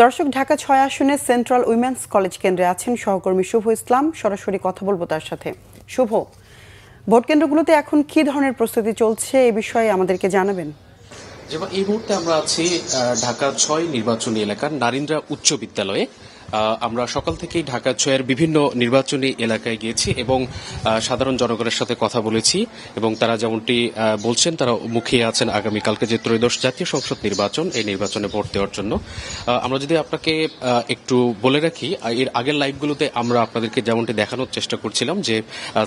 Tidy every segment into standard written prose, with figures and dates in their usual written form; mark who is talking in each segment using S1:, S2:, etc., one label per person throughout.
S1: দর্শক, ঢাকা ৬ আসনে central women's college কেন্দ্রে আছেন সহকর্মী শুভ ইসলাম। সরাসরি কথা বলবো তার সাথে। শুভ, ভোট কেন্দ্রগুলোতে এখন কি ধরনের প্রস্তুতি চলছে এই বিষয়ে আমাদেরকে জানাবেন।
S2: যেমন এই মুহূর্তে আমরা আছি ঢাকা ৬ নির্বাচনী এলাকার নারিন্দ্রা উচ্চ বিদ্যালয়ে। আমরা সকাল থেকেই ঢাকা ৬-এর বিভিন্ন নির্বাচনী এলাকায় গিয়েছি এবং সাধারণ জনগণের সাথে কথা বলেছি এবং তারা যেমনটি বলছেন তারা মুখিয়ে আছেন আগামীকালকে যে ত্রয়োদশ জাতীয় সংসদ নির্বাচন, এই নির্বাচনে ভোট দেওয়ার জন্য। আমরা যদি আপনাকে একটু বলে রাখি, এর আগের লাইভগুলোতে আমরা আপনাদেরকে যেমনটি দেখানোর চেষ্টা করছিলাম যে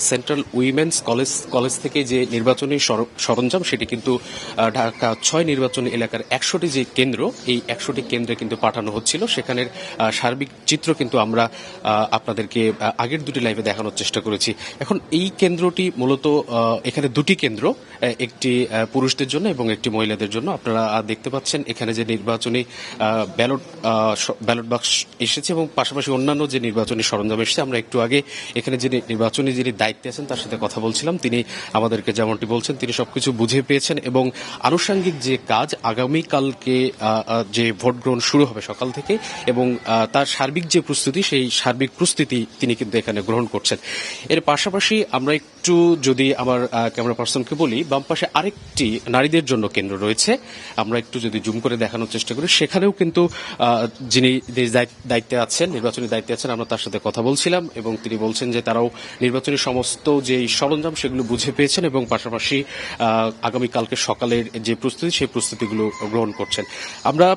S2: সেন্ট্রাল উইমেন্স কলেজ থেকে যে নির্বাচনী সরঞ্জাম সেটি কিন্তু ঢাকা ৬ নির্বাচনী এলাকার ১০০টি যে কেন্দ্র, এই ১০০টি কেন্দ্রে কিন্তু পাঠানো হচ্ছিল। সেখানের সার্বিক চিত্র কিন্তু আমরা আপনাদেরকে আগের দুটি লাইভে দেখানোর চেষ্টা করেছি। এখন এই কেন্দ্রটি মূলত এখানে দুটি কেন্দ্র, একটি পুরুষদের জন্য এবং একটি মহিলাদের জন্য। আপনারা দেখতে পাচ্ছেন এখানে যে নির্বাচনী ব্যালট বাক্স এসেছে এবং পাশাপাশি অন্যান্য যে নির্বাচনী সরঞ্জাম এসেছে। আমরা একটু আগে এখানে যিনি নির্বাচনী যিনি দায়িত্বে আছেন তার সাথে কথা বলছিলাম। তিনি আমাদেরকে যেমনটি বলছেন তিনি সবকিছু বুঝে পেয়েছেন এবং আনুষঙ্গিক যে কাজ আগামীকালকে যে ভোট গ্রহণ শুরু হবে সকাল থেকে এবং তার সার্বিক যে প্রস্তুতি, সেই সার্বিক প্রস্তুতি তিনি কিন্তু এখানে গ্রহণ করছেন। এর পাশাপাশি আমরা একটু যদি আমার ক্যামেরা পার্সনকে বলি, বাম পাশে আরেকটি নারীদের জন্য কেন্দ্র রয়েছে। আমরা একটু যদি জুম করে দেখানোর চেষ্টা করি, সেখানেও কিন্তু যিনি দায়িত্বে আছেন, নির্বাচনী দায়িত্বে আছেন, আমরা তার সাথে কথা বলছিলাম এবং তিনি বলছেন যে তারাও নির্বাচনী সমস্ত যে সরঞ্জাম সেগুলো বুঝে পেয়েছেন এবং পাশাপাশি আগামীকালকে সকালের যে প্রস্তুতি সেই প্রস্তুতিগুলো গ্রহণ করছেন। আমরা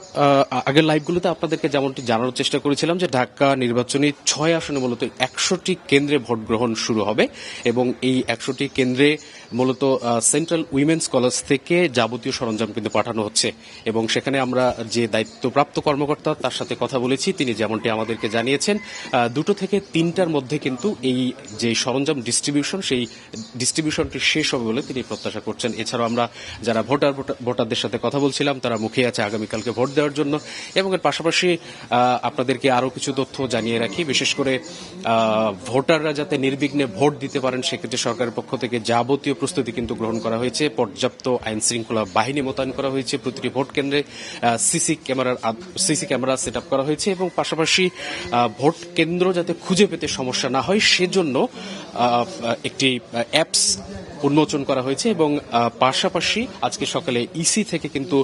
S2: আগের লাইভগুলোতে আপনাদেরকে যেমনটি জানানোর চেষ্টা করেছিলাম যে ঢাকা নির্বাচনী ৬ আসনে মূলত ১০০টি কেন্দ্রে ভোট গ্রহণ শুরু হবে এবং এই ১০০টি কেন্দ্রে মূলত সেন্ট্রাল উইমেন্স কলেজ থেকে যাবতীয় সরঞ্জাম কিন্তু পাঠানো হচ্ছে এবং সেখানে আমরা যে দায়িত্বপ্রাপ্ত কর্মকর্তা তার সাথে কথা বলেছি, তিনি যেমনটি আমাদেরকে জানিয়েছেন ২টো থেকে ৩টার মধ্যে কিন্তু এই যে সরঞ্জাম ডিস্ট্রিবিউশন, সেই ডিস্ট্রিবিউশনটি শেষ হবে বলে তিনি প্রত্যাশা করছেন। এছাড়াও আমরা যারা ভোটারদের সাথে কথা বলছিলাম তারা মুখিয়ে আছে আগামীকালকে ভোট দেওয়ার জন্য এবং এর পাশাপাশি আপনাদেরকে আরও কিছু তথ্য জানিয়ে রাখি। বিশেষ করে ভোটাররা যাতে নির্বিঘ্নে ভোট দিতে পারেন সেক্ষেত্রে সরকারের পক্ষ থেকে যাবতীয় প্রস্তুতি কিন্তু গ্রহণ করা হয়েছে। পর্যাপ্ত আইন শৃঙ্খলা বাহিনী মোতায়েন করা হয়েছে, প্রতিটি ভোট কেন্দ্রে সিসি ক্যামেরা সেট আপ করা হয়েছে এবং পাশাপাশি ভোট কেন্দ্র যাতে খুঁজে পেতে সমস্যা না হয় সেজন্য একটি অ্যাপস উন্মোচন করা হয়েছে এবং পাশাপাশি আজকে সকালে ইসি থেকে কিন্তু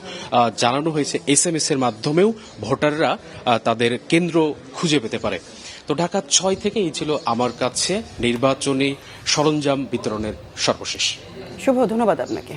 S2: জানানো হয়েছে SMS এর মাধ্যমেও ভোটাররা তাদের কেন্দ্র খুঁজে পেতে পারে। তো ঢাকা ৬ থেকে এই ছিল আমার কাছে নির্বাচনী সরঞ্জাম বিতরণের সর্বশেষ।
S1: শুভ, ধন্যবাদ আপনাকে।